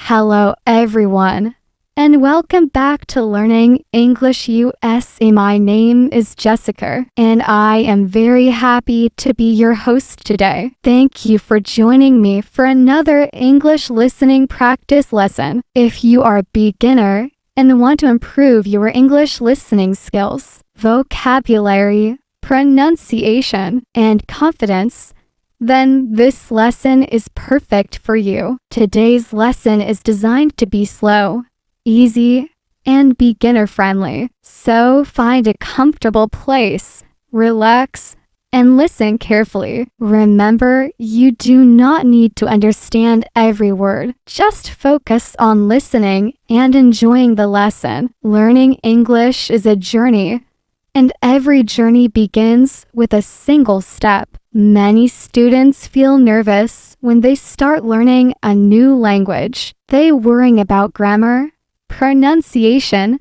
Hello everyone, and welcome back to Learning English USA. My name is Jessica, and I am very happy to be your host today. Thank you for joining me for another English listening practice lesson. If you are a beginner and want to improve your English listening skills, vocabulary, pronunciation, and confidence, then this lesson is perfect for you. Today's lesson is designed to be slow, easy, and beginner-friendly. So find a comfortable place, relax, and listen carefully. Remember, you do not need to understand every word. Just focus on listening and enjoying the lesson. Learning English is a journey, and every journey begins with a single step. Many students feel nervous when they start learning a new language. They worry about grammar, pronunciation,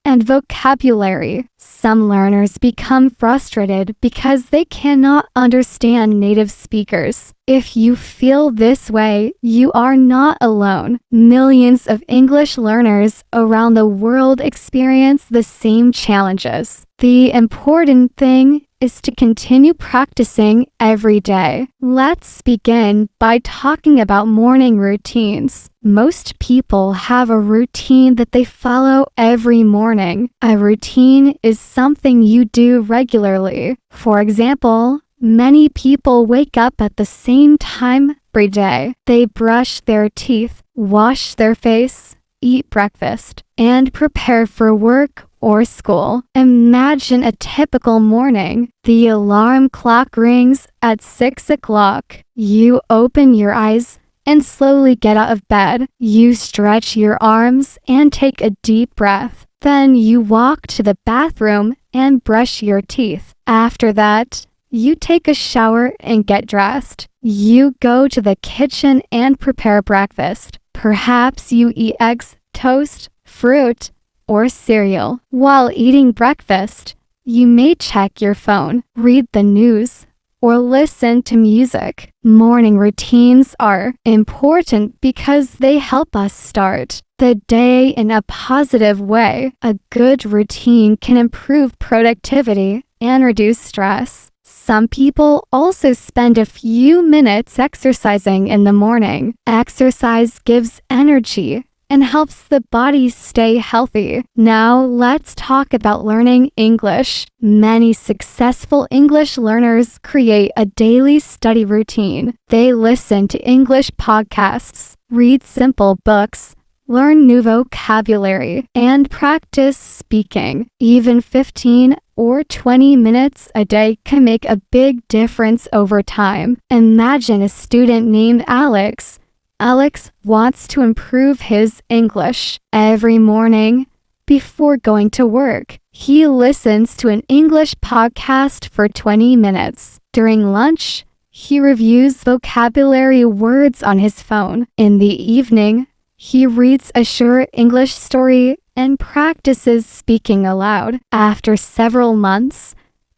and vocabulary. Some learners become frustrated because they cannot understand native speakers. If you feel this way, you are not alone. Millions of English learners around the world experience the same challenges. The important thing is to continue practicing every day. Let's begin by talking about morning routines. Most people have a routine that they follow every morning. A routine is something you do regularly. For example, many people wake up at the same time every day. They brush their teeth, wash their face, eat breakfast, and prepare for work or school. Imagine a typical morning. The alarm clock rings at 6 o'clock. You open your eyes and slowly get out of bed. You stretch your arms and take a deep breath. Then you walk to the bathroom and brush your teeth. After that, you take a shower and get dressed. You go to the kitchen and prepare breakfast. Perhaps you eat eggs, toast, fruit, or cereal. While eating breakfast, you may check your phone, read the news, or listen to music. Morning routines are important because they help us start the day in a positive way. A good routine can improve productivity and reduce stress. Some people also spend a few minutes exercising in the morning. Exercise gives energy and helps the body stay healthy. Now let's talk about learning English. Many successful English learners create a daily study routine. They listen to English podcasts, read simple books, learn new vocabulary, and practice speaking. Even 15 or 20 minutes a day can make a big difference over time. Imagine a student named Alex. Alex wants to improve his English. Every morning, before going to work, he listens to an English podcast for 20 minutes. During lunch, he reviews vocabulary words on his phone. In the evening, he reads a short English story and practices speaking aloud. After several months,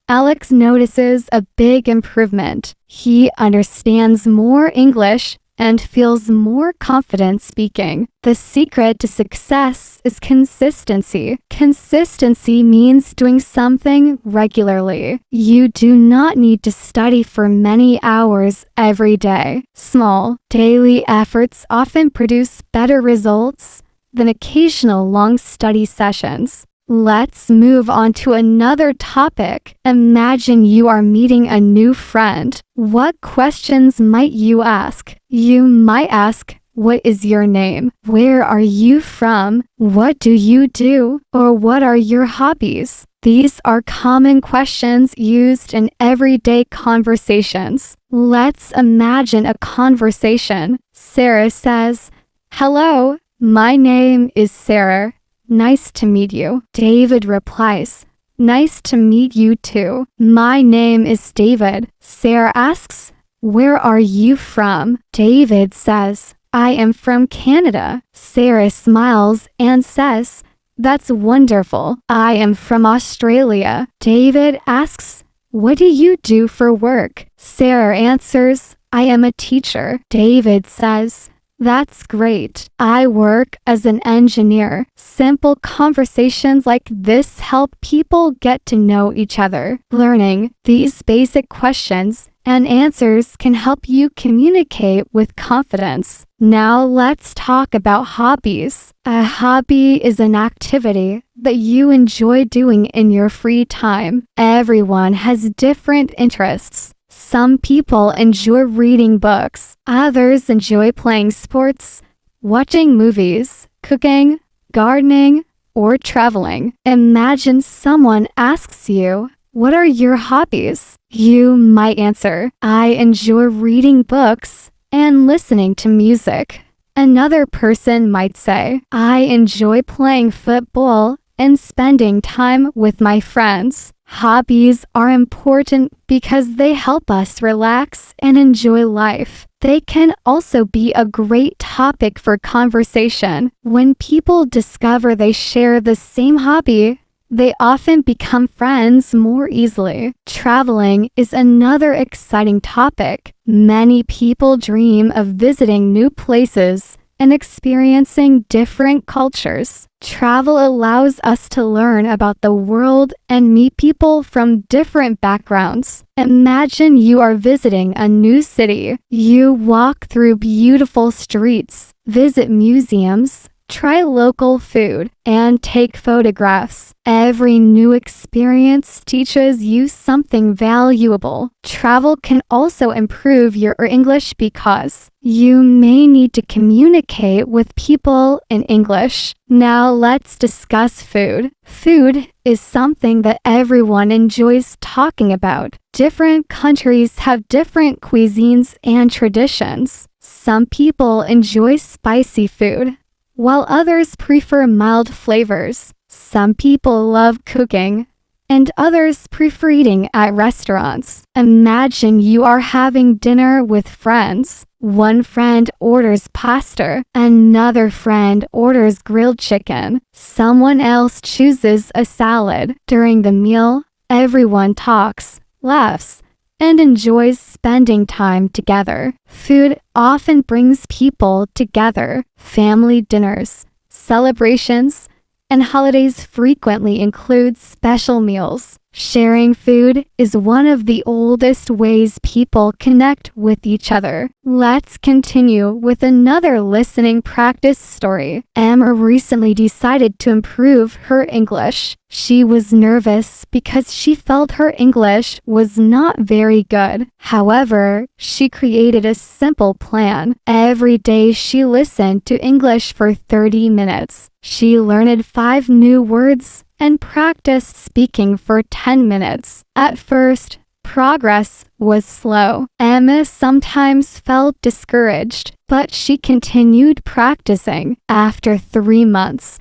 Alex notices a big improvement. He understands more English and feels more confident speaking. The secret to success is consistency. Consistency means doing something regularly. You do not need to study for many hours every day. Small, daily efforts often produce better results than occasional long study sessions. Let's move on to another topic. Imagine you are meeting a new friend. What questions might you ask? You might ask, what is your name? Where are you from? What do you do? Or what are your hobbies? These are common questions used in everyday conversations. Let's imagine a conversation. Sarah says, "Hello, my name is Sarah. Nice to meet you." David replies, "Nice to meet you too. My name is David." Sarah asks, "Where are you from?" David says, "I am from Canada." Sarah smiles and says, "That's wonderful. I am from Australia." David asks, "What do you do for work?" Sarah answers, "I am a teacher." David says, That's great. I work as an engineer. Simple conversations like this help people get to know each other. Learning these basic questions and answers can help you communicate with confidence. Now let's talk about hobbies. A hobby is an activity that you enjoy doing in your free time. Everyone has different interests. Some people enjoy reading books. Others enjoy playing sports, watching movies, cooking, gardening, or traveling. Imagine someone asks you, "What are your hobbies?" You might answer, "I enjoy reading books and listening to music." Another person might say, "I enjoy playing football and spending time with my friends." Hobbies are important because they help us relax and enjoy life. They can also be a great topic for conversation. When people discover they share the same hobby, they often become friends more easily. Traveling is another exciting topic. Many people dream of visiting new places and experiencing different cultures. Travel allows us to learn about the world and meet people from different backgrounds. Imagine you are visiting a new city. You walk through beautiful streets, visit museums, try local food, and take photographs. Every new experience teaches you something valuable. Travel can also improve your English because you may need to communicate with people in English. Now let's discuss food. Food is something that everyone enjoys talking about. Different countries have different cuisines and traditions. Some people enjoy spicy food, while others prefer mild flavors. Some people love cooking, and others prefer eating at restaurants. Imagine you are having dinner with friends. One friend orders pasta, another friend orders grilled chicken. Someone else chooses a salad. During the meal, everyone talks, laughs, and enjoys spending time together. Food often brings people together. Family dinners, celebrations, and holidays frequently include special meals. Sharing food is one of the oldest ways people connect with each other. Let's continue with another listening practice story. Emma recently decided to improve her English. She was nervous because she felt her English was not very good. However, she created a simple plan. Every day she listened to English for 30 minutes. She learned 5 new words and practiced speaking for 10 minutes. At first, progress was slow. Emma sometimes felt discouraged, but she continued practicing. After 3 months,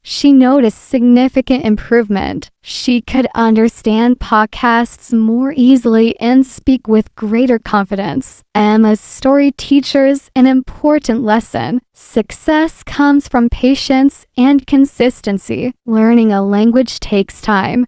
she noticed significant improvement. She could understand podcasts more easily and speak with greater confidence. Emma's story teaches an important lesson. Success comes from patience and consistency. Learning a language takes time,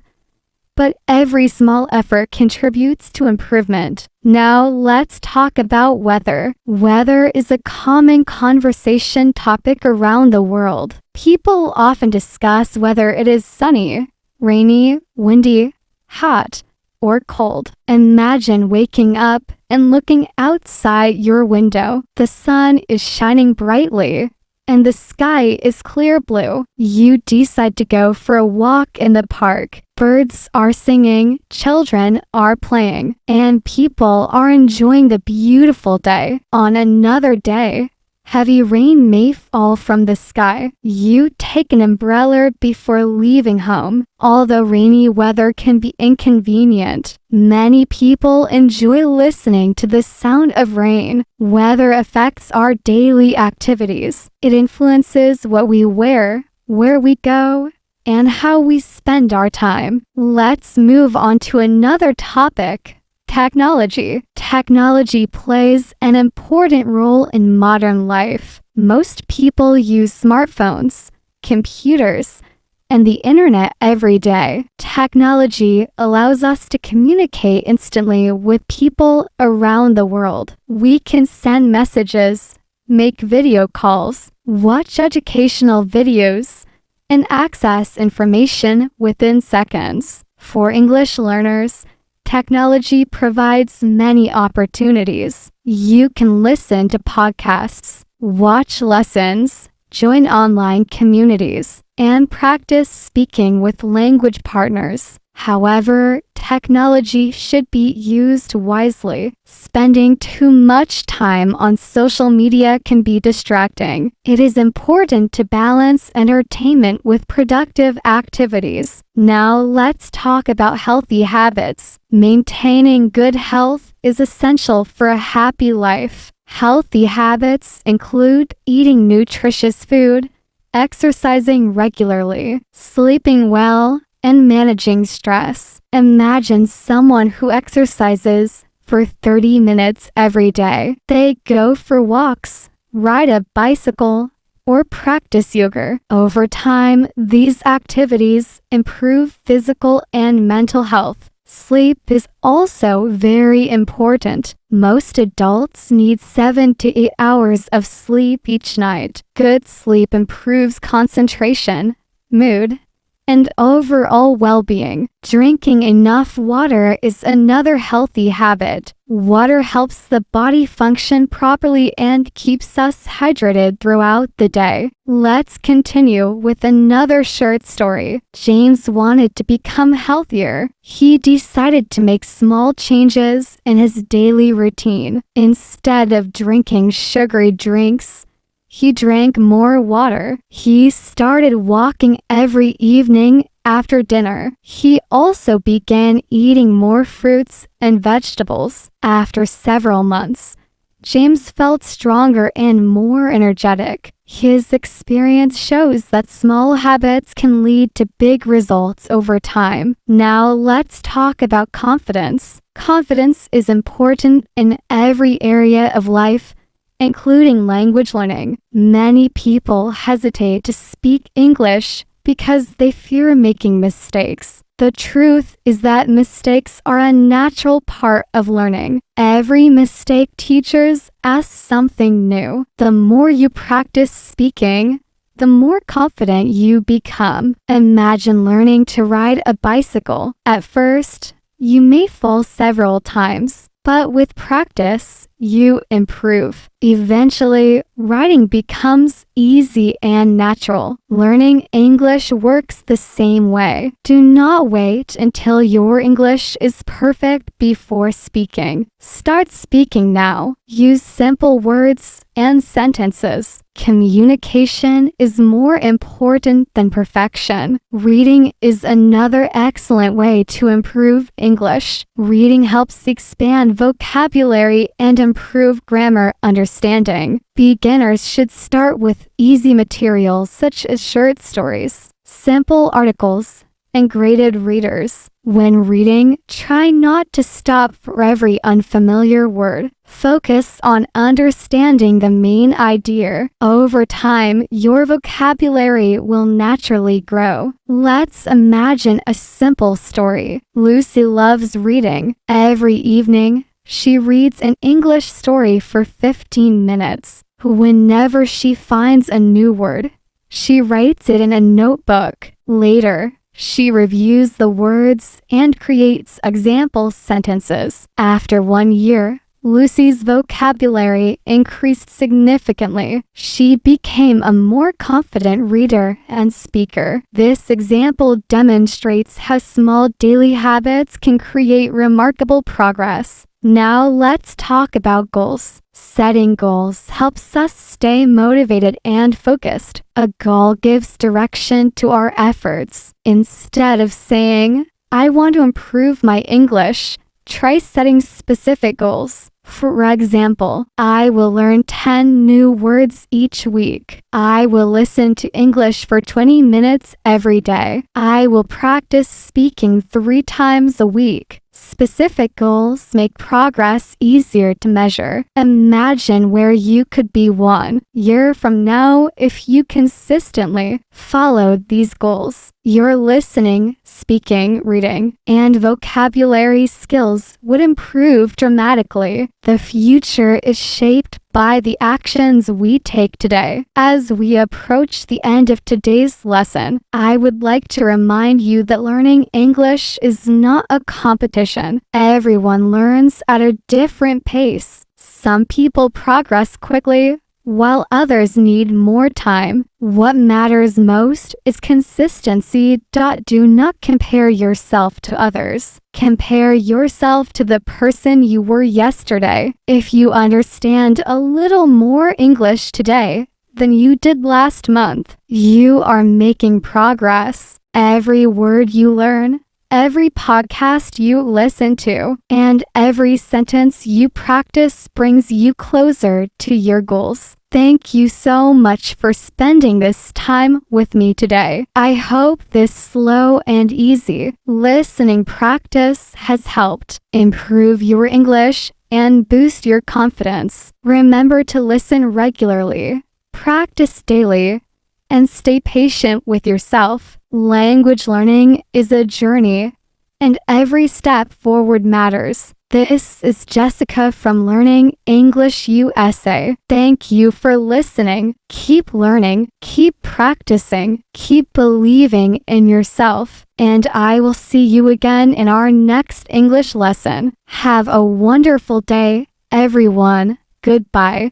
but every small effort contributes to improvement. Now let's talk about weather. Weather is a common conversation topic around the world. People often discuss whether it is sunny, rainy, windy, hot, or cold. Imagine waking up and looking outside your window. The sun is shining brightly, and the sky is clear blue. You decide to go for a walk in the park. Birds are singing, children are playing, and people are enjoying the beautiful day. On another day, heavy rain may fall from the sky. You take an umbrella before leaving home. Although rainy weather can be inconvenient, many people enjoy listening to the sound of rain. Weather affects our daily activities. It influences what we wear, where we go, and how we spend our time. Let's move on to another topic. Technology. Technology plays an important role in modern life. Most people use smartphones, computers, and the internet every day. Technology allows us to communicate instantly with people around the world. We can send messages, make video calls, watch educational videos, and access information within seconds. For English learners, technology provides many opportunities. You can listen to podcasts, watch lessons, join online communities, and practice speaking with language partners. However, technology should be used wisely. Spending too much time on social media can be distracting. It is important to balance entertainment with productive activities. Now let's talk about healthy habits. Maintaining good health is essential for a happy life. Healthy habits include eating nutritious food, exercising regularly, sleeping well, and managing stress. Imagine someone who exercises for 30 minutes every day. They go for walks, ride a bicycle, or practice yoga. Over time, these activities improve physical and mental health. Sleep is also very important. Most adults need 7 to 8 hours of sleep each night. Good sleep improves concentration, mood, and overall well-being. Drinking enough water is another healthy habit. Water helps the body function properly and keeps us hydrated throughout the day. Let's continue with another short story. James wanted to become healthier. He decided to make small changes in his daily routine. Instead of drinking sugary drinks, he drank more water. He started walking every evening after dinner. He also began eating more fruits and vegetables. After several months, James felt stronger and more energetic. His experience shows that small habits can lead to big results over time. Now let's talk about confidence. Confidence is important in every area of life, including language learning. Many people hesitate to speak English because they fear making mistakes. The truth is that mistakes are a natural part of learning. Every mistake teaches us something new. The more you practice speaking, the more confident you become. Imagine learning to ride a bicycle. At first, you may fall several times, but with practice, you improve. Eventually, writing becomes easy and natural. Learning English works the same way. Do not wait until your English is perfect before speaking. Start speaking now. Use simple words and sentences. Communication is more important than perfection. Reading is another excellent way to improve English. Reading helps expand vocabulary and improve grammar understanding. Beginners should start with easy materials such as short stories, simple articles, and graded readers. When reading, try not to stop for every unfamiliar word. Focus on understanding the main idea. Over time, your vocabulary will naturally grow. Let's imagine a simple story. Lucy loves reading. Every evening, she reads an English story for 15 minutes. Whenever she finds a new word, she writes it in a notebook. Later, she reviews the words and creates example sentences. After 1 year, Lucy's vocabulary increased significantly. She became a more confident reader and speaker. This example demonstrates how small daily habits can create remarkable progress. Now let's talk about goals. Setting goals helps us stay motivated and focused. A goal gives direction to our efforts. Instead of saying, "I want to improve my English," try setting specific goals. For example, I will learn 10 new words each week. I will listen to English for 20 minutes every day. I will practice speaking 3 times a week. Specific goals make progress easier to measure. Imagine where you could be 1 year from now if you consistently followed these goals. Your listening, speaking, reading, and vocabulary skills would improve dramatically. The future is shaped by the actions we take today. As we approach the end of today's lesson, I would like to remind you that learning English is not a competition. Everyone learns at a different pace. Some people progress quickly, while others need more time. What matters most is consistency. Do not compare yourself to others. Compare yourself to the person you were yesterday. If you understand a little more English today than you did last month, you are making progress. Every word you learn, every podcast you listen to, and every sentence you practice brings you closer to your goals. Thank you so much for spending this time with me today. I hope this slow and easy listening practice has helped improve your English and boost your confidence. Remember to listen regularly, practice daily, and stay patient with yourself. Language learning is a journey, and every step forward matters. This is Jessica from Learning English USA. Thank you for listening. Keep learning, keep practicing, keep believing in yourself, and I will see you again in our next English lesson. Have a wonderful day, everyone. Goodbye.